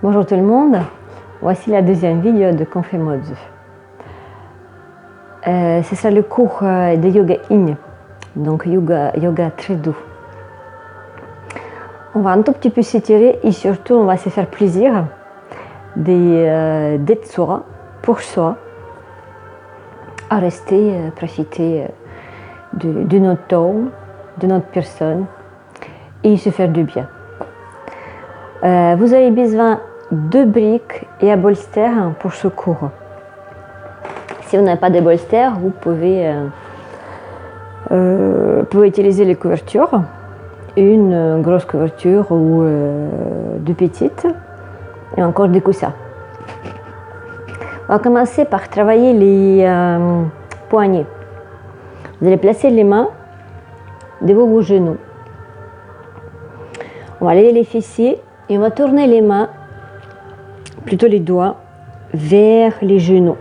Bonjour tout le monde, voici la deuxième vidéo de Confé Modzu. C'est ça le cours de yoga yin, donc yoga très doux. On va un tout petit peu s'étirer et surtout on va se faire plaisir des tsura pour soi, à rester, profiter de notre temps, de notre personne et se faire du bien. Vous avez besoin de briques et un bolster pour ce cours. Si vous n'avez pas de bolster, vous pouvez utiliser les couvertures, une grosse couverture ou deux petites, et encore des coussins. On va commencer par travailler les poignets. Vous allez placer les mains devant vos genoux. On va lever les fessiers et on va tourner les mains, plutôt les doigts, vers les genoux.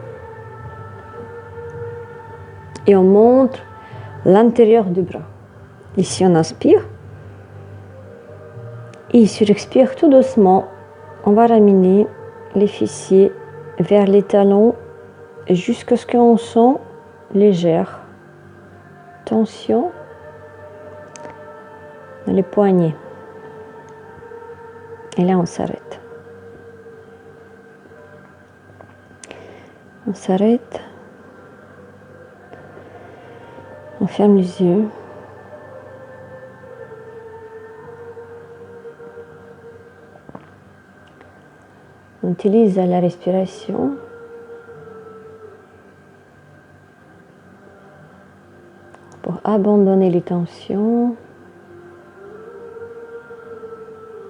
Et on montre l'intérieur du bras. Ici, on inspire. Et surexpire tout doucement. On va ramener les fessiers vers les talons jusqu'à ce qu'on sent légère tension dans les poignets. Et là, on s'arrête. On s'arrête. On ferme les yeux. On utilise la respiration pour abandonner les tensions.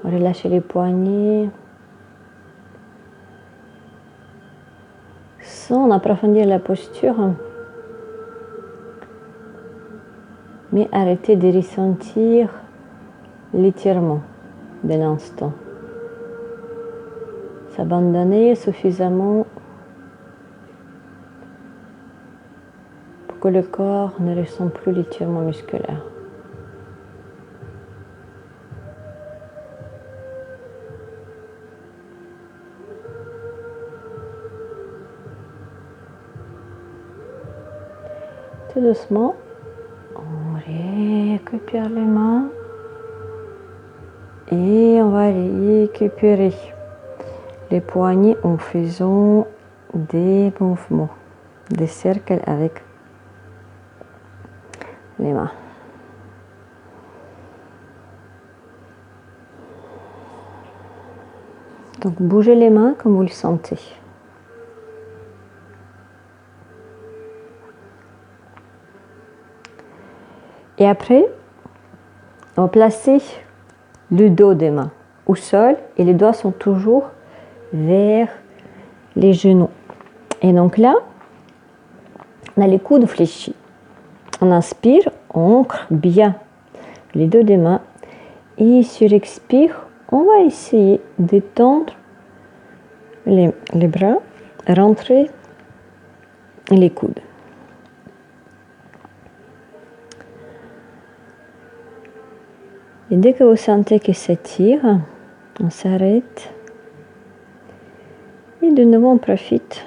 Relâcher les poignets sans approfondir la posture, mais arrêter de ressentir l'étirement de l'instant. S'abandonner suffisamment pour que le corps ne ressent plus l'étirement musculaire. Tout doucement, on récupère les mains et on va récupérer les poignets en faisant des mouvements, des cercles avec les mains. Donc bougez les mains comme vous le sentez. Et après, on va placer le dos des mains au sol et les doigts sont toujours vers les genoux. Et donc là, on a les coudes fléchis. On inspire, on ancre bien les dos des mains et sur expire, on va essayer d'étendre les bras, rentrer les coudes. Et dès que vous sentez que ça tire, on s'arrête. Et de nouveau, on profite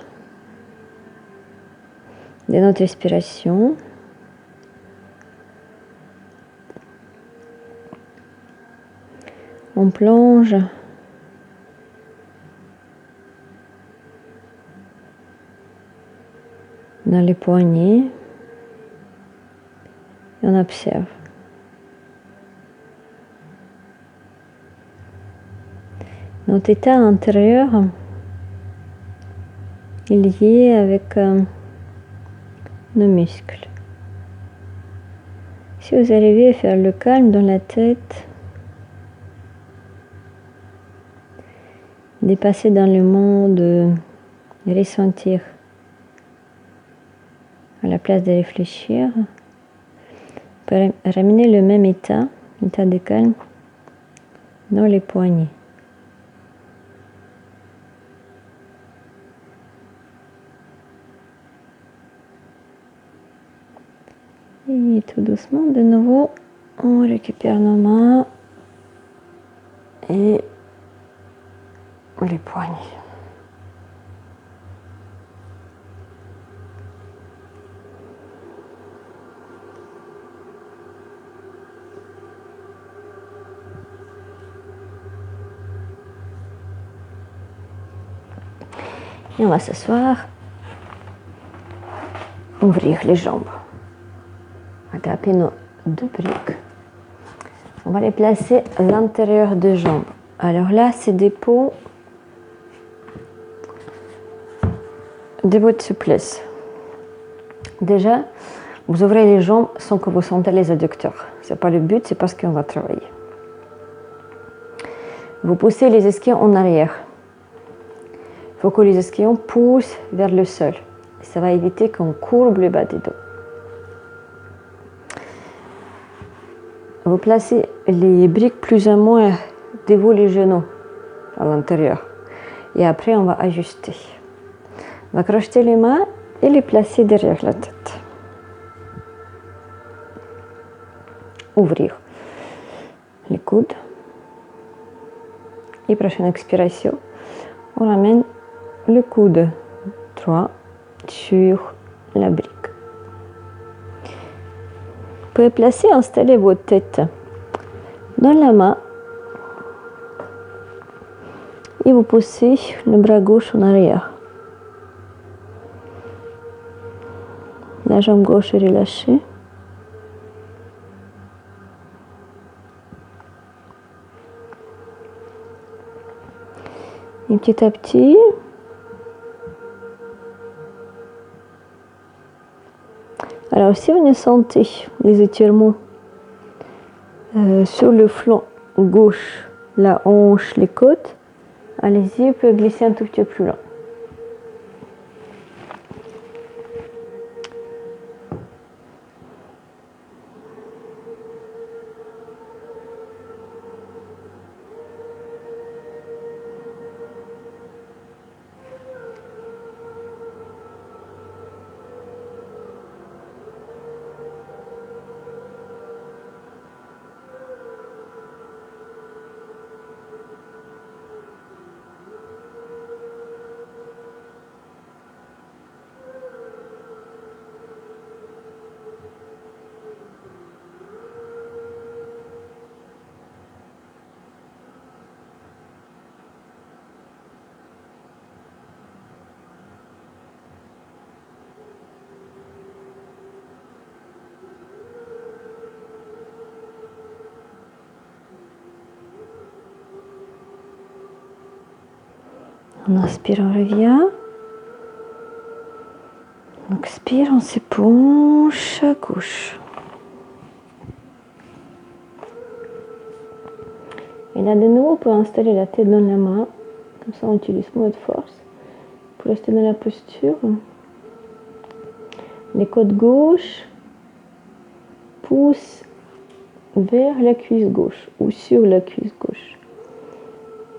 de notre respiration. On plonge dans les poignets et on observe. Notre état intérieur est lié avec nos muscles. Si vous arrivez à faire le calme dans la tête, dépasser dans le monde de ressentir à la place de réfléchir, pour ramener le même état de calme dans les poignets. Et tout doucement, de nouveau, on récupère nos mains et les poignets. Et on va s'asseoir, ouvrir les jambes, attraper nos deux briques. On va les placer à l'intérieur des jambes. Alors là, c'est des pots de souplesse. Déjà, vous ouvrez les jambes sans que vous sentez les adducteurs. Ce n'est pas le but, c'est parce qu'on va travailler. Vous poussez les ischions en arrière. Il faut que les ischions poussent vers le sol. Ça va éviter qu'on courbe le bas du dos. Vous placez les briques plus ou moins devant les genoux à l'intérieur. Et après, on va ajuster. On va crocheter les mains et les placer derrière la tête. Ouvrir les coudes. Et prochaine expiration, on ramène le coude droit sur la brique. Vous pouvez placer, installer votre tête dans la main et vous poussez le bras gauche en arrière. La jambe gauche est relâchée. Et petit à petit, alors si vous sentez les étirements sur le flanc gauche, la hanche, les côtes, allez-y, vous pouvez glisser un tout petit peu plus loin. On inspire, on revient. On expire, on s'éponge à gauche. Et là, de nouveau, on peut installer la tête dans la main. Comme ça, on utilise moins de force pour rester dans la posture. Les côtes gauche poussent vers la cuisse gauche ou sur la cuisse gauche.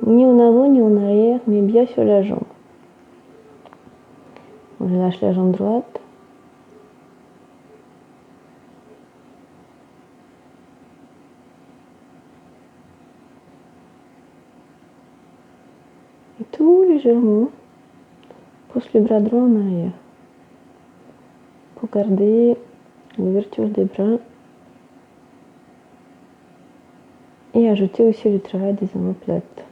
Ni en avant ni en arrière, mais bien sur la jambe. On relâche la jambe droite. Et tout légèrement, pousse le bras droit en arrière. Pour garder l'ouverture des bras. Et ajouter aussi le travail des omoplates.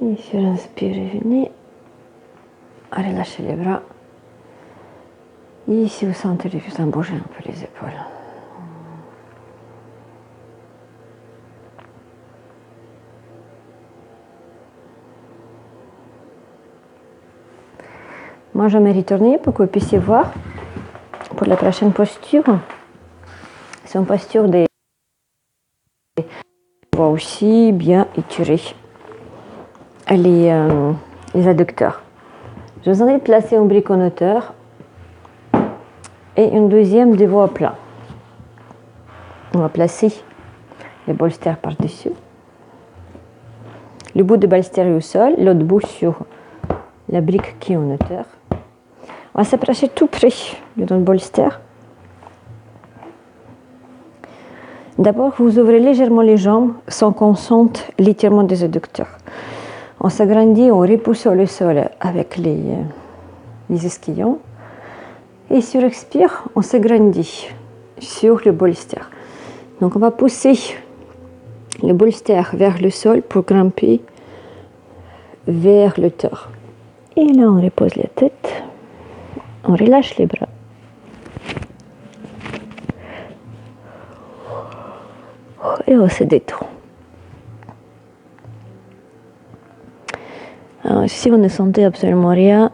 Et sur l'inspire, venez à relâcher les bras. Et si vous sentez les cuisses, bouger un peu les épaules. Moi, je vais me retourner pour que vous puissiez voir pour la prochaine posture. C'est une posture des va aussi bien étirer les adducteurs. Je vous en ai placé un briconnoteur et une deuxième de veau à plat. On va placer le bolster par-dessus. Le bout de bolster est au sol, l'autre bout sur la brique qui est en hauteur. On va s'approcher tout près de notre bolster. D'abord, vous ouvrez légèrement les jambes sans qu'on sente l'étirement des adducteurs. On s'agrandit en repoussant le sol avec les ischions. Et sur expire, on s'agrandit sur le bolster. Donc, on va pousser le bolster vers le sol pour grimper vers le hauteur. Et là, on repose la tête. On relâche les bras. Et on se détend. Alors, si vous ne sentez absolument rien,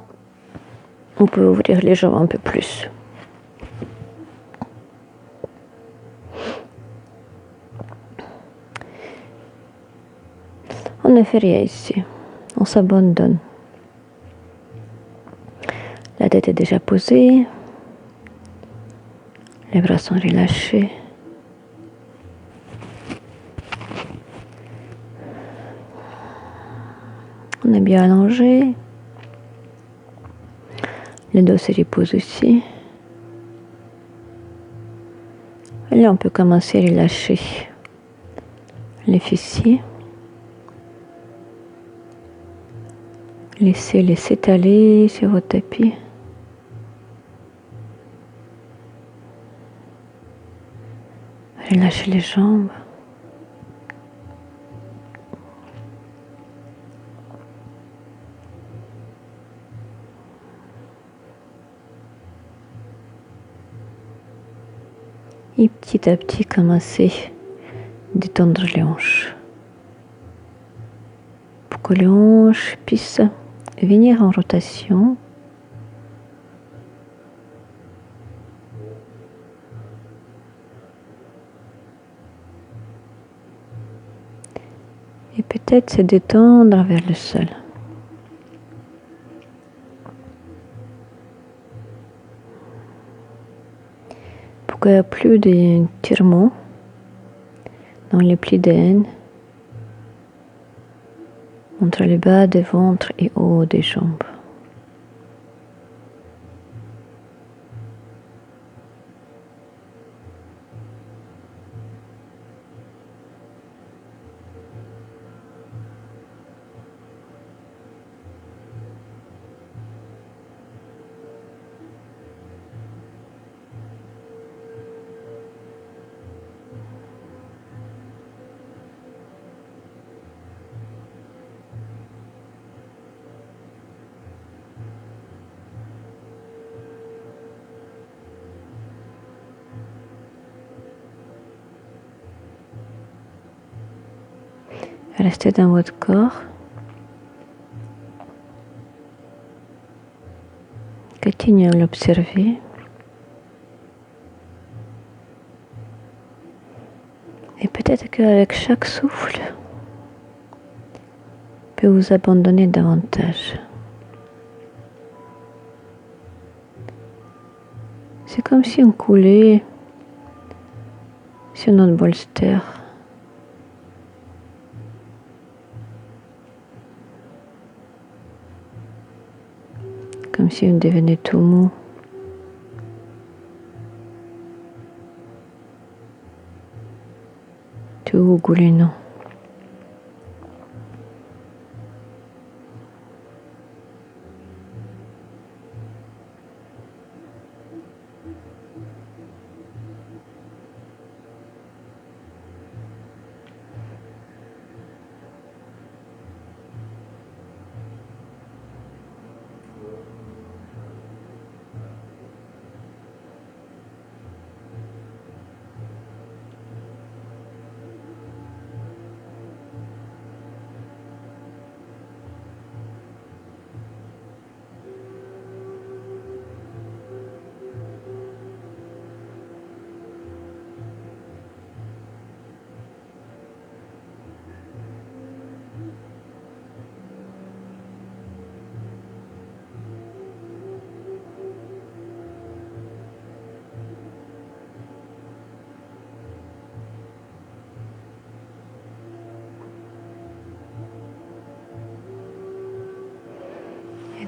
on peut ouvrir les jambes un peu plus. On ne fait rien ici. On s'abandonne. La tête est déjà posée. Les bras sont relâchés. On est bien allongé. Le dos se repose aussi. Et là, on peut commencer à relâcher les fessiers. Laissez-les s'étaler sur votre tapis. Relâchez les jambes. Et petit à petit, commencez à détendre les hanches. Pour que les hanches puissent venir en rotation. Et peut-être se détendre vers le sol. Pour qu'il n'y ait plus d'étirement dans les plis de haine entre le bas du ventre et haut des jambes. Restez dans votre corps. Continuez à l'observer. Et peut-être qu'avec chaque souffle, vous pouvez vous abandonner davantage. C'est comme si on coulait sur notre bolster. Comme si on devenait tout mou. Tout goulinant.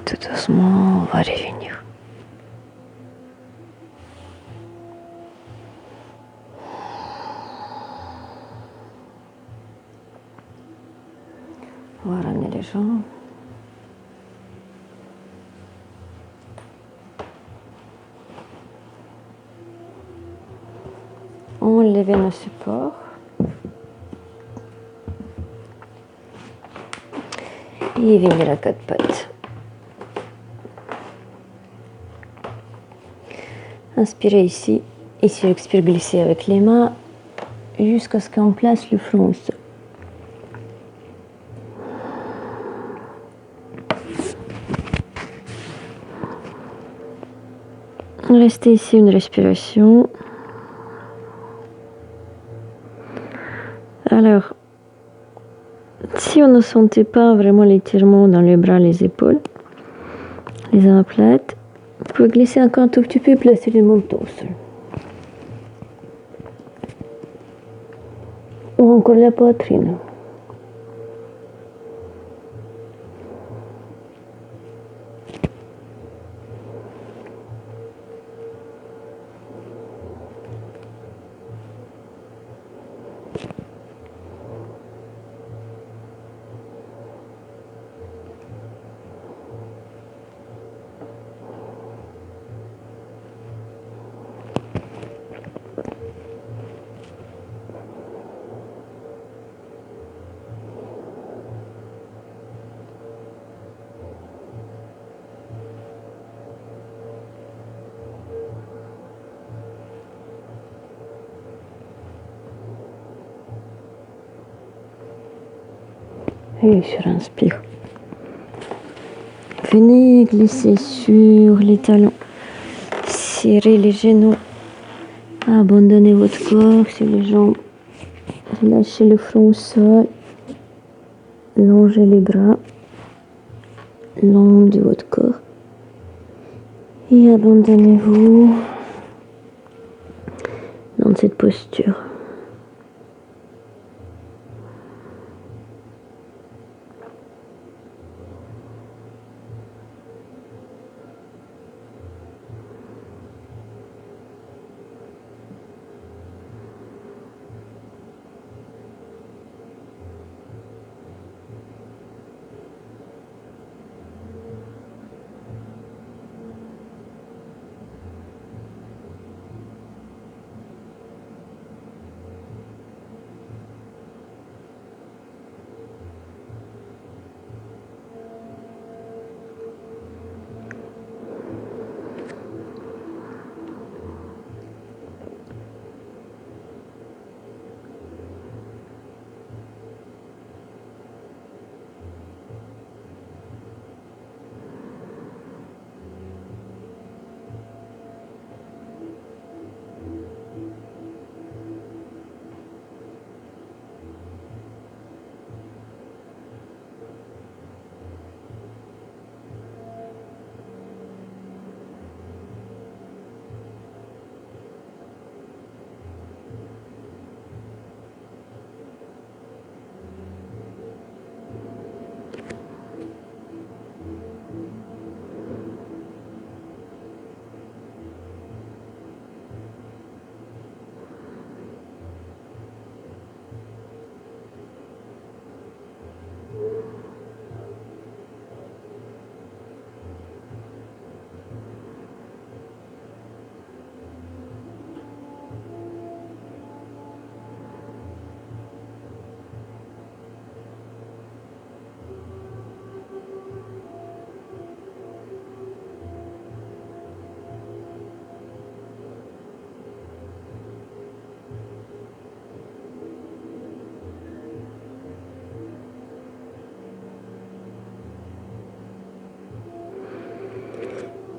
tout doucement, on va revenir. On va ramener les jambes. Enlever nos supports. Et venir à quatre pattes. Inspirez ici. Ici, j'expire glisser avec les mains jusqu'à ce qu'on place le front au sol. Restez ici une respiration. Alors, si on ne sentait pas vraiment l'étirement dans les bras, les épaules, les omoplates, vous pouvez glisser encore un tout petit peu et placer les menton au sol. Ou encore la poitrine. Et je inspire. Venez glisser sur les talons. Serrez les genoux. Abandonnez votre corps sur les jambes. Lâchez le front au sol. Longez les bras. Long de votre corps. Et abandonnez-vous dans cette posture.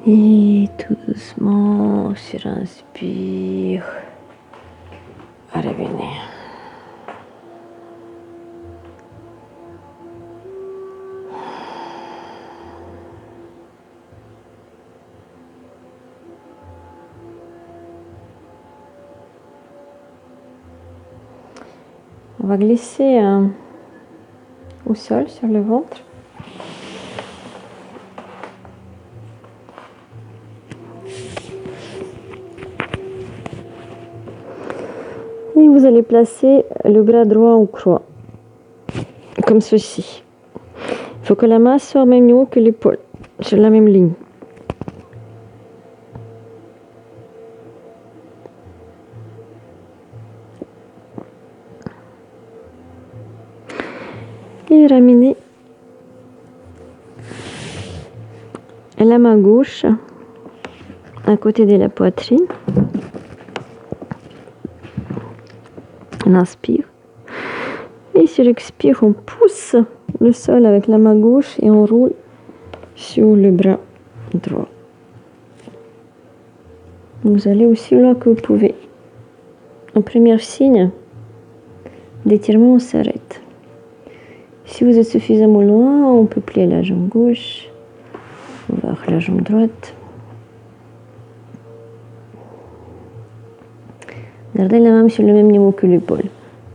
Et tout doucement, sur inspire, revenez. On va glisser au sol, sur le ventre. Et vous allez placer le bras droit en croix, comme ceci. Il faut que la main soit au même niveau que l'épaule, sur la même ligne. Et ramenez la main gauche à côté de la poitrine. On inspire. Et sur l'expire, on pousse le sol avec la main gauche et on roule sur le bras droit. Vous allez aussi loin que vous pouvez. En premier signe d'étirement, on s'arrête. Si vous êtes suffisamment loin, on peut plier la jambe gauche, ouvrir la jambe droite. Gardez la main sur le même niveau que l'épaule.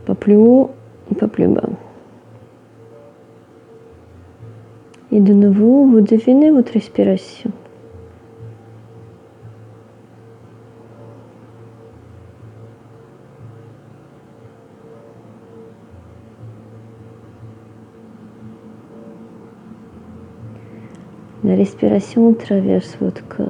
Pas plus haut, pas plus bas. Et de nouveau, vous devinez votre respiration. La respiration traverse votre corps.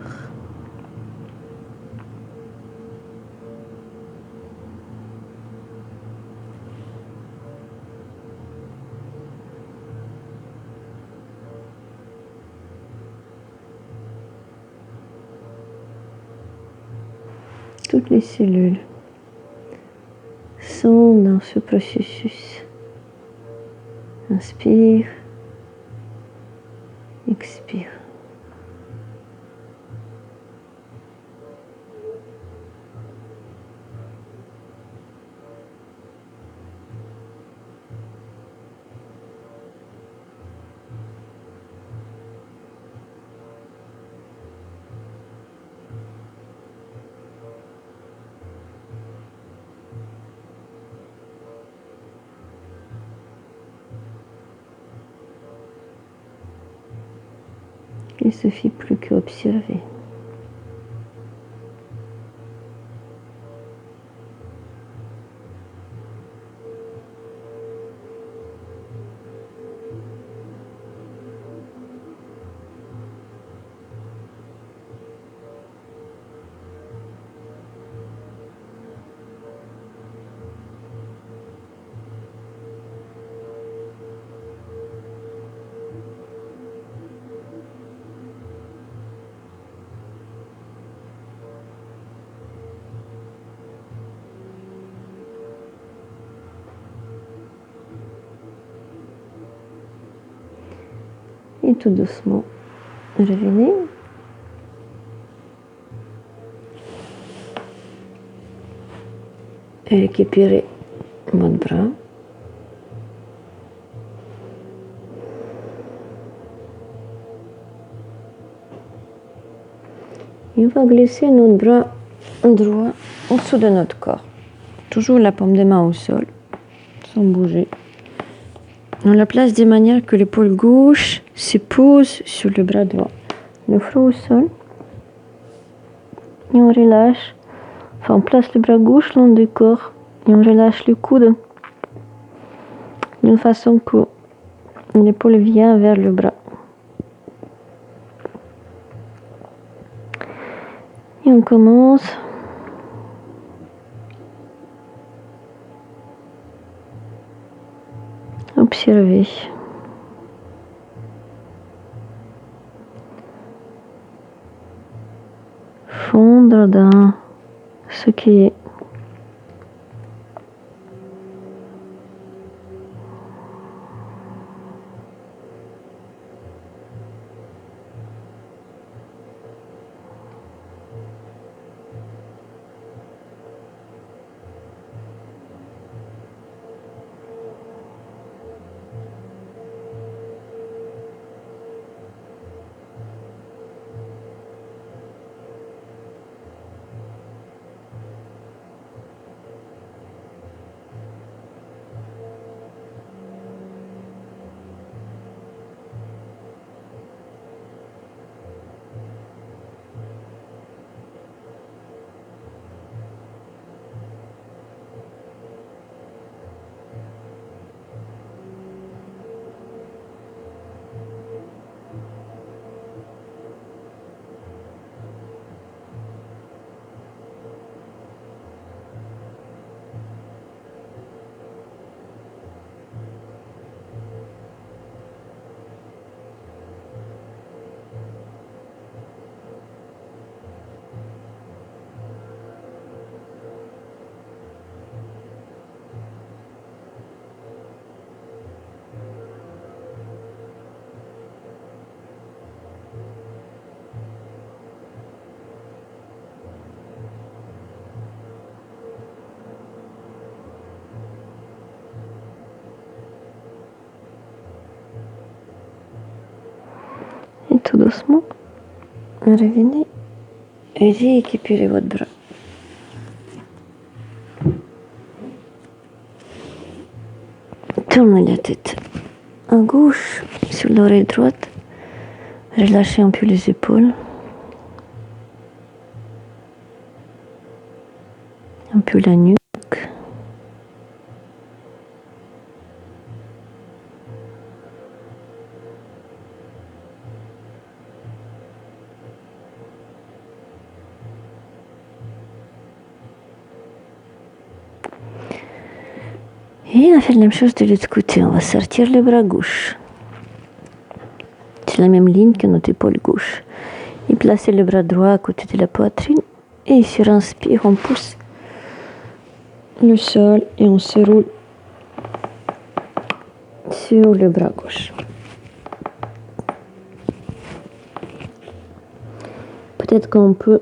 Toutes les cellules sont dans ce processus. Inspire, expire. Il ne suffit plus qu'observer. Et tout doucement, revenez. Et récupérez votre bras. Et on va glisser notre bras droit en dessous de notre corps. Toujours la paume de main au sol, sans bouger. On la place de manière que l'épaule gauche se pose sur le bras droit. Le front au sol. Et on relâche. Enfin, on place le bras gauche le long du corps. Et on relâche le coude. D'une façon que l'épaule vient vers le bras. Et on commence. Observer. Fondre dans ce qui est. tout doucement, revenez et récupérez votre bras. Tournez la tête à gauche sur l'oreille droite. Relâchez un peu les épaules. Un peu la nuque. Et on va faire la même chose de l'autre côté. On va sortir le bras gauche. C'est la même ligne que notre épaule gauche. Et placer le bras droit à côté de la poitrine. Et sur inspire, on pousse le sol et on se roule sur le bras gauche. Peut-être qu'on peut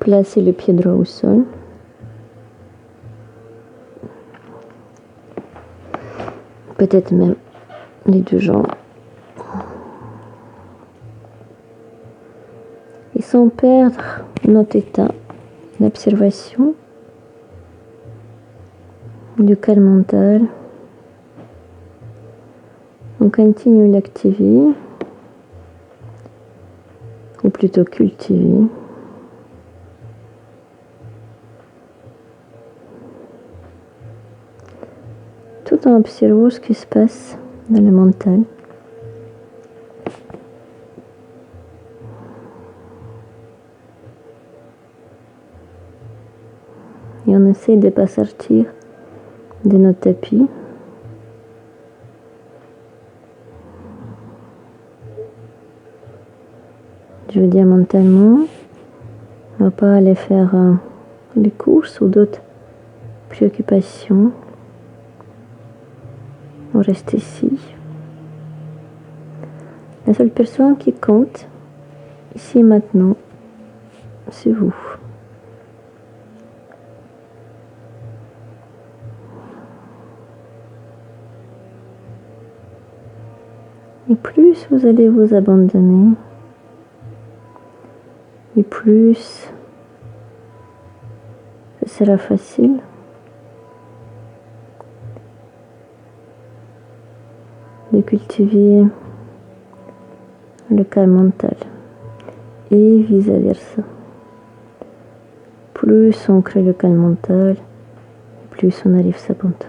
placer le pied droit au sol. Peut-être même les deux jambes. Et sans perdre notre état d'observation, du calme mental, on continue d'activer, ou plutôt cultiver, tout en observant ce qui se passe dans le mental. Et on essaie de ne pas sortir de notre tapis. Je veux dire mentalement, on ne va pas aller faire les courses ou d'autres préoccupations. On reste ici. La seule personne qui compte, ici et maintenant, c'est vous. Et plus vous allez vous abandonner, et plus ce sera facile de cultiver le calme mental et vice versa. Plus on crée le calme mental, plus on arrive à s'abandonner.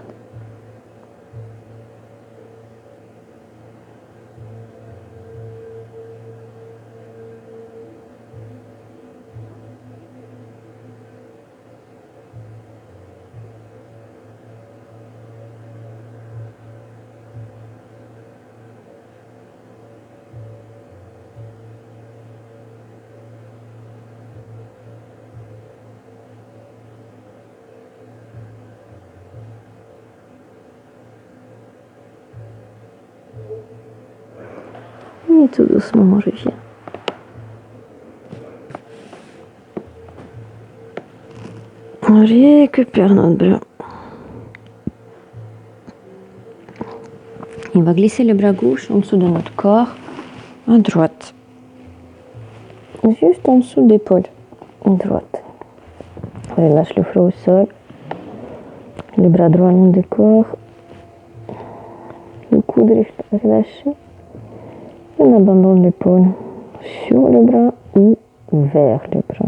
Et tout doucement, on revient. On récupère notre bras. On va glisser le bras gauche en dessous de notre corps, à droite. Juste en dessous d'épaule, à droite. On relâche le front au sol. Le bras droit long du corps. Le coude relâché. On abandonne l'épaule sur le bras ou vers le bras.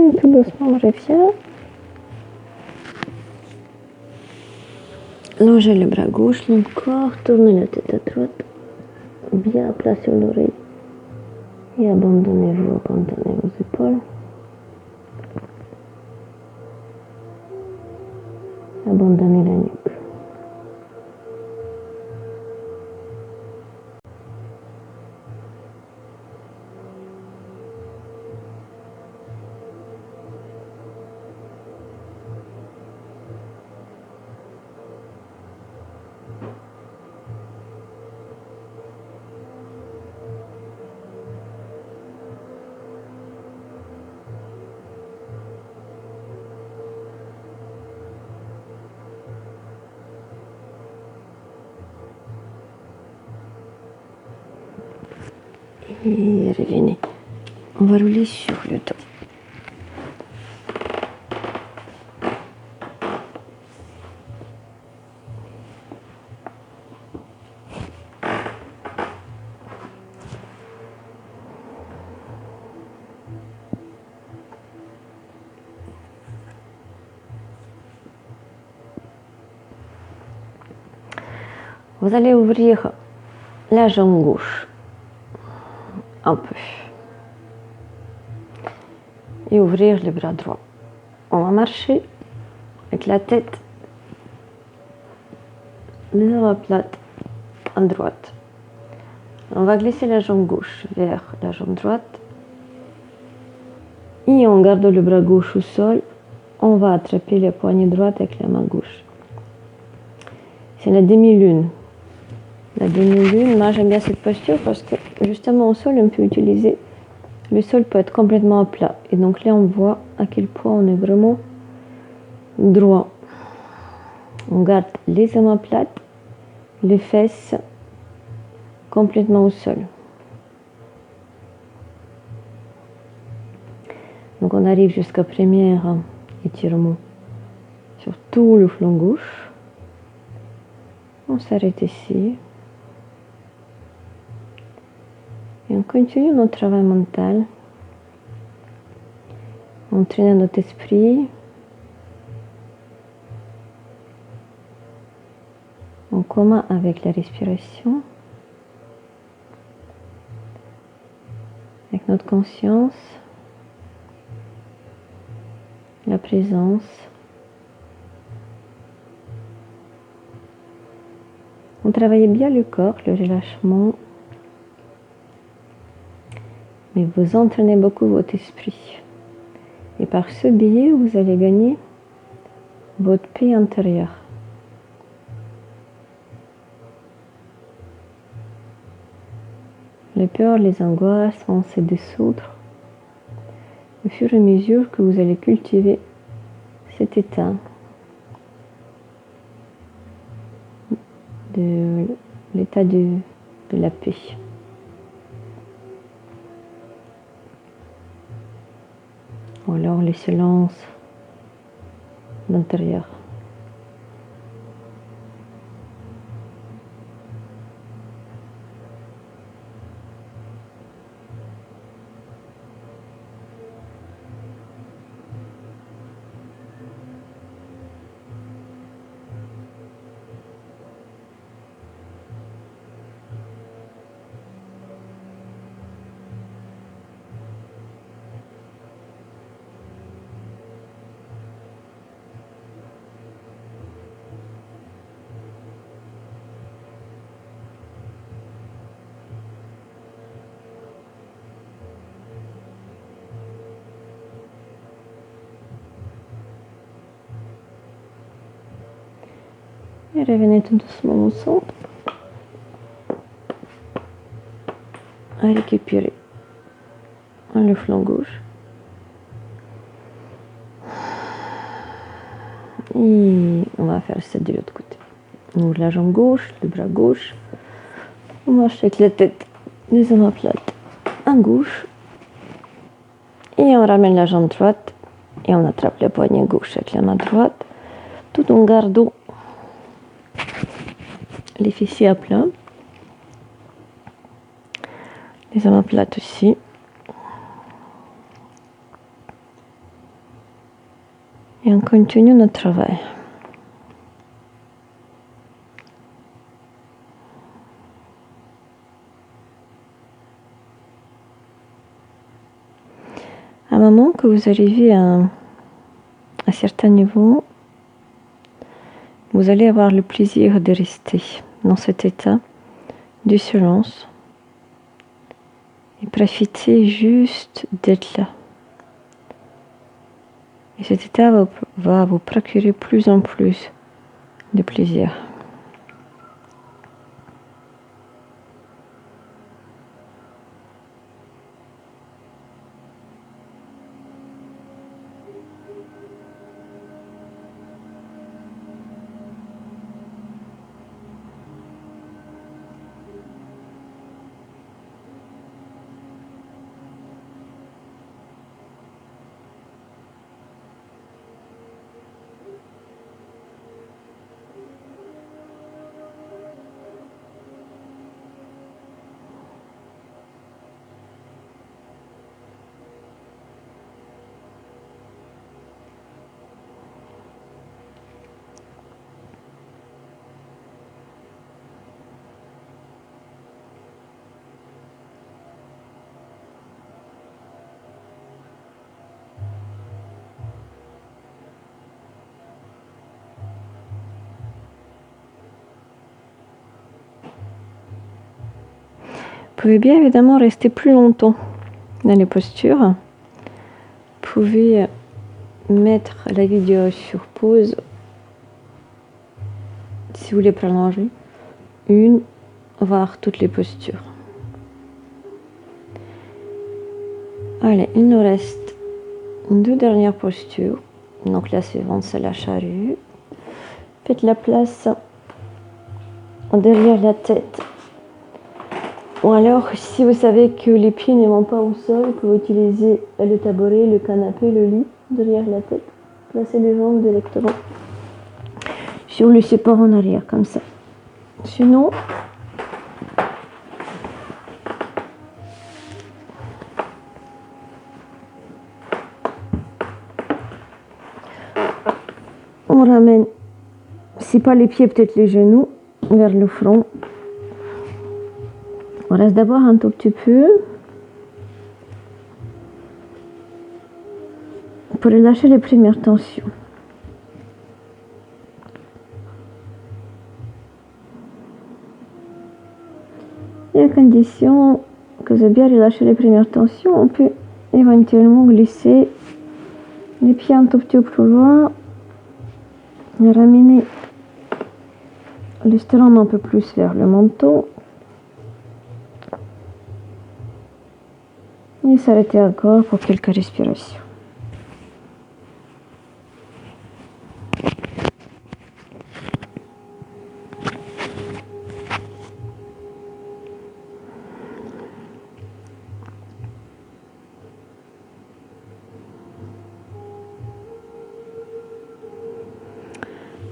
Et tout doucement, on revient. Longez le bras gauche, long corps, tournez la tête à droite, bien placez l'oreille et abandonnez vos épaules. Abandonnez la nuque. Et revenez. On va rouler sur le dos. Vous allez ouvrir la jambe gauche un peu et ouvrir le bras droit. On va marcher avec la tête, les omoplates à droite. On va glisser la jambe gauche vers la jambe droite et on garde le bras gauche au sol. On va attraper la poignée droite avec la main gauche. C'est la demi-lune. La demi-lune, moi j'aime bien cette posture parce que justement au sol on peut utiliser, le sol peut être complètement plat. Et donc là on voit à quel point on est vraiment droit. On garde les omoplates, les fesses complètement au sol. Donc on arrive jusqu'à premier étirement sur tout le flanc gauche. On s'arrête ici. Et on continue notre travail mental. Entraîner notre esprit. En commun avec la respiration. Avec notre conscience. La présence. On travaille bien le corps, le relâchement. Mais vous entraînez beaucoup votre esprit. Et par ce biais, vous allez gagner votre paix intérieure. Les peurs, les angoisses vont se dissoudre au fur et à mesure que vous allez cultiver cet état de l'état de la paix. Ou alors les silences d'intérieur. Et revenez tout doucement au centre. À récupérer le flanc gauche. Et on va faire ça de l'autre côté. On ouvre la jambe gauche, le bras gauche. On marche avec la tête, les omoplates à gauche. Et on ramène la jambe droite. Et on attrape la poignée gauche avec la main droite. Tout en gardant les fessiers à plat. Les omoplates aussi. Et on continue notre travail. À un moment que vous arrivez à un certain niveau, vous allez avoir le plaisir de rester dans cet état du silence et profiter juste d'être là. Et cet état va vous procurer plus en plus de plaisir. Vous pouvez bien évidemment rester plus longtemps dans les postures. Vous pouvez mettre la vidéo sur pause si vous voulez prolonger voire toutes les postures. Allez, il nous reste 2 dernières postures. Donc la suivante, c'est la charrue. Faites la place derrière la tête. Ou alors, si vous savez que les pieds ne vont pas au sol, vous pouvez utiliser le tabouret, le canapé, le lit derrière la tête. Placez les jambes directement sur le support en arrière, comme ça. Sinon, on ramène, si pas les pieds, peut-être les genoux, vers le front. On reste d'abord un tout petit peu pour relâcher les premières tensions. Et à condition que vous ayez bien relâché les premières tensions, on peut éventuellement glisser les pieds un tout petit peu plus loin et ramener le sternum un peu plus vers le menton. Et s'arrêter encore pour quelques respirations.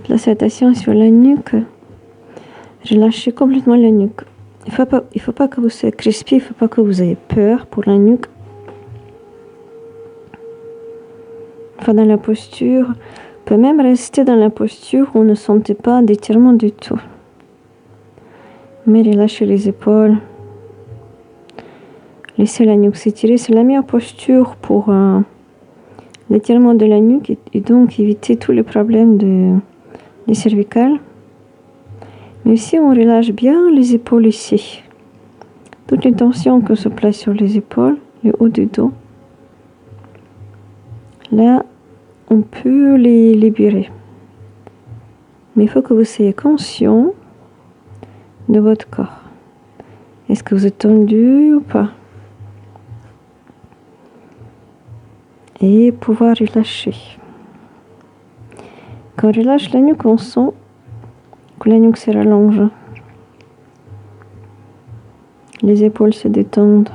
Placez attention sur la nuque. Relâchez complètement la nuque. Il faut pas que vous soyez crispé, il ne faut pas que vous ayez peur pour la nuque. Dans la posture, vous pouvez même rester dans la posture où vous ne sentez pas d'étirement du tout. Mais relâchez les épaules. Laissez la nuque s'étirer. C'est la meilleure posture pour l'étirement de la nuque et donc éviter tous les problèmes des cervicales. Mais aussi, on relâche bien les épaules ici. Toutes les tensions que se placent sur les épaules, le haut du dos. Là, on peut les libérer. Mais il faut que vous soyez conscient de votre corps. Est-ce que vous êtes tendu ou pas? Et pouvoir relâcher. Quand on relâche la nuque, on sent que la nuque se rallonge. Les épaules se détendent.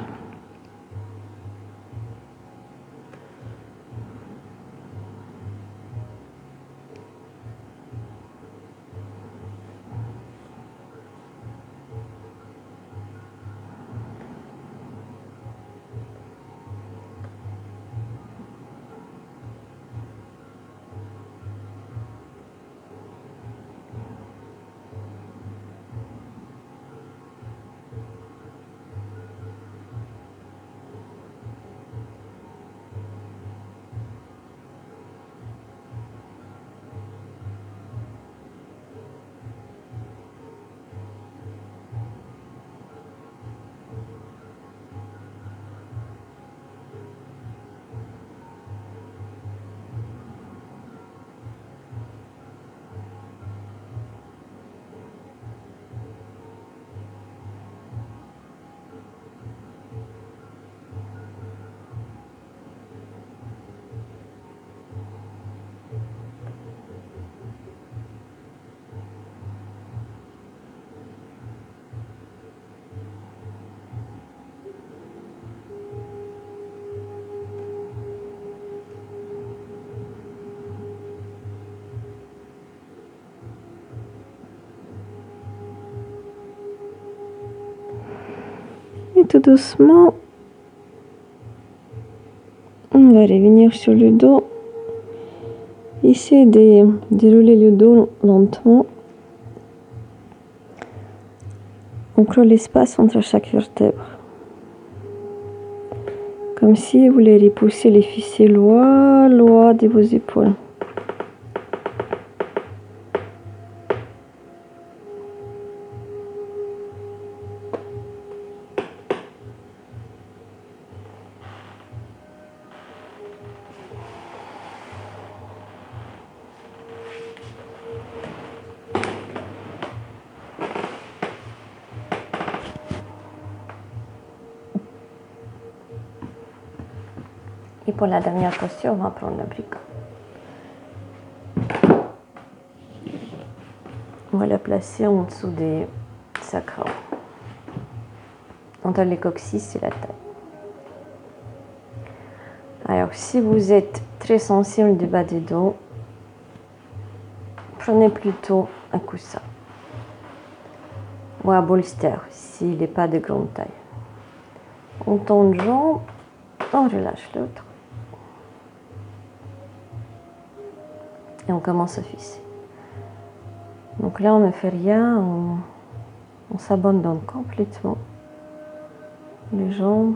tout doucement, on va revenir sur le dos. Essayez de dérouler le dos lentement. On crée l'espace entre chaque vertèbre. Comme si vous voulez repousser les fessiers loin de vos épaules. Et pour la dernière posture, on va prendre le brick. On va la placer en dessous des sacrales, entre les coccyx et la taille. Alors, si vous êtes très sensible du bas du dos, prenez plutôt un coussin ou un bolster s'il n'est pas de grande taille. On tend une jambe, on relâche l'autre. Et on commence à fisser. Donc là, on ne fait rien, on s'abandonne complètement. Les jambes,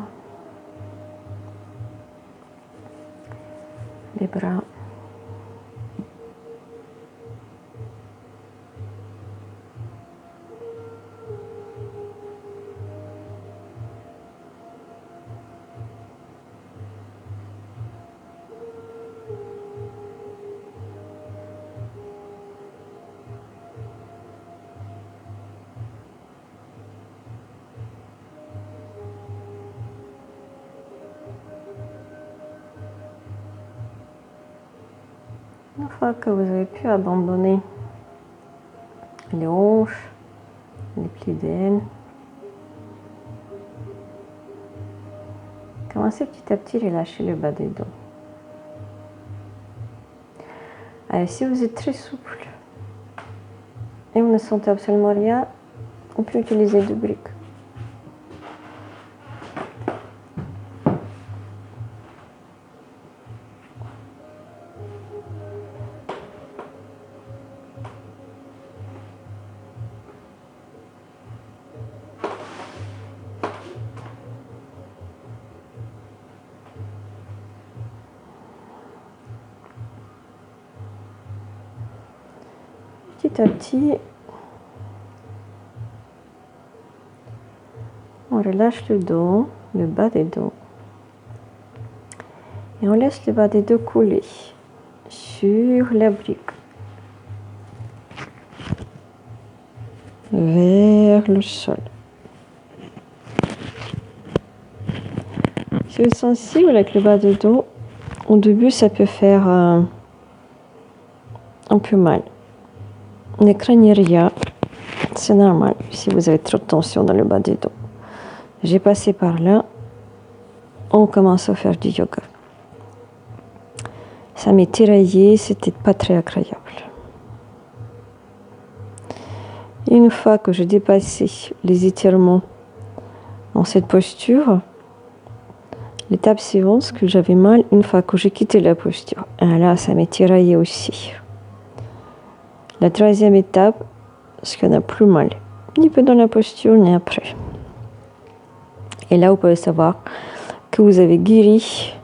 les bras. Une fois que vous avez pu abandonner les hanches, les plis d'aine, commencez petit à petit à relâcher le bas du dos. Alors, si vous êtes très souple et vous ne sentez absolument rien, on peut utiliser du brick. Petit à petit, on relâche le dos, le bas des dos. Et on laisse le bas des dos couler sur la brique. Vers le sol. Si vous êtes sensible avec le bas du dos, au début ça peut faire un peu mal. Ne craignez rien, c'est normal si vous avez trop de tension dans le bas du dos. J'ai passé par là, on commence à faire du yoga. Ça m'est tiraillé, c'était pas très agréable. Une fois que j'ai dépassé les étirements dans cette posture, l'étape suivante, c'est que j'avais mal une fois que j'ai quitté la posture. Et là, ça m'est tiraillé aussi. La troisième étape, c'est qu'on n'a plus mal, ni peu dans la posture, ni après. Et là, vous pouvez savoir que vous avez guéri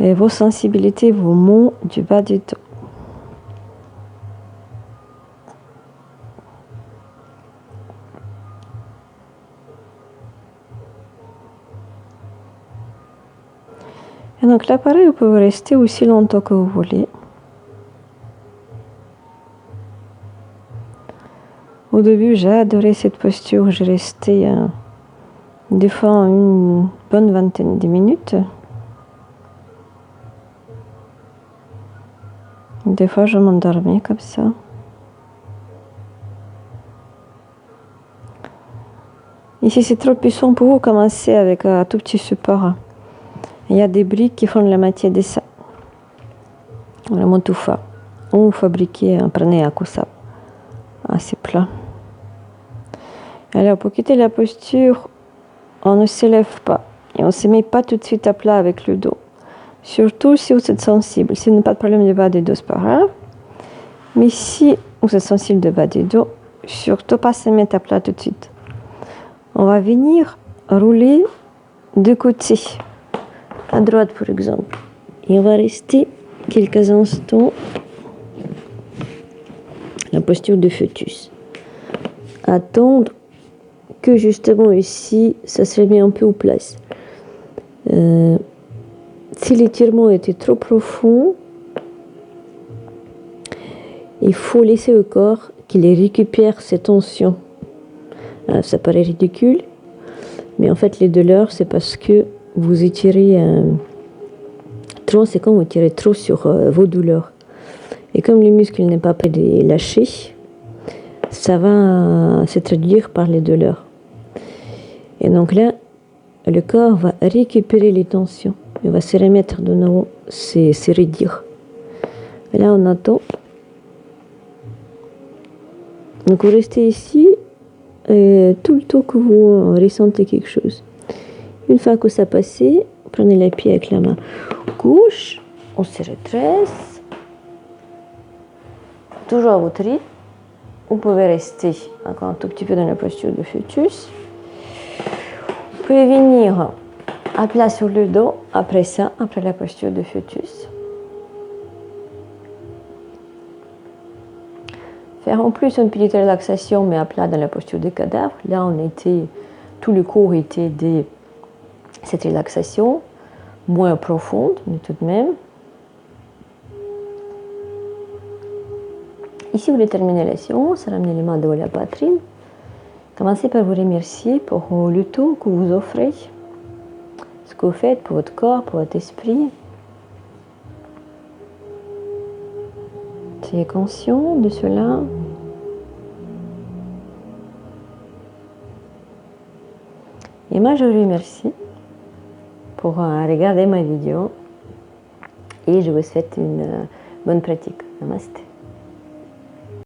vos sensibilités, vos maux du bas du dos. Et donc là, pareil, vous pouvez rester aussi longtemps que vous voulez. Au début, j'ai adoré cette posture. J'ai resté des fois une bonne vingtaine de minutes. Des fois, je m'endormais comme ça. Et si c'est trop puissant pour vous, commencez avec un tout petit support. Il y a des briques qui font la moitié de ça. Vraiment tout fait. Ou fabriquez, prenez un coussin assez plat. Alors, pour quitter la posture, on ne s'élève pas et on ne se met pas tout de suite à plat avec le dos. Surtout si vous êtes sensible. Si vous n'avez pas de problème de bas des dos, c'est pas grave. Mais si vous êtes sensible de bas des dos, surtout pas se mettre à plat tout de suite. On va venir rouler de côté, à droite par exemple. Et on va rester quelques instants la posture de fœtus. Attendre que justement ici, ça se remet un peu en place. Si l'étirement était trop profond, il faut laisser au corps qu'il récupère ses tensions. Alors, ça paraît ridicule, mais en fait les douleurs, c'est parce que vous étirez trop, c'est quand vous tirez trop sur vos douleurs. Et comme le muscle n'est pas prêt de lâcher, ça va se traduire par les douleurs. Et donc là, le corps va récupérer les tensions. Il va se remettre de nouveau, se réduire. Et là, on attend. Donc, vous restez ici tout le temps que vous ressentez quelque chose. Une fois que ça passe, prenez les pieds avec la main gauche, on se redresse. Toujours à votre rythme. Vous pouvez rester encore un tout petit peu dans la posture de fœtus. Vous pouvez venir à plat sur le dos, après ça, après la posture de fœtus. Faire en plus une petite relaxation, mais à plat dans la posture de cadavre. Là, tout le corps était de cette relaxation, moins profonde, mais tout de même. Ici, vous voulez terminer la séance, ramenez les mains devant la poitrine. Commencez par vous remercier pour le temps que vous offrez, ce que vous faites pour votre corps, pour votre esprit. Soyez conscient de cela. Et moi, je vous remercie pour regarder ma vidéo et je vous souhaite une bonne pratique. Namasté.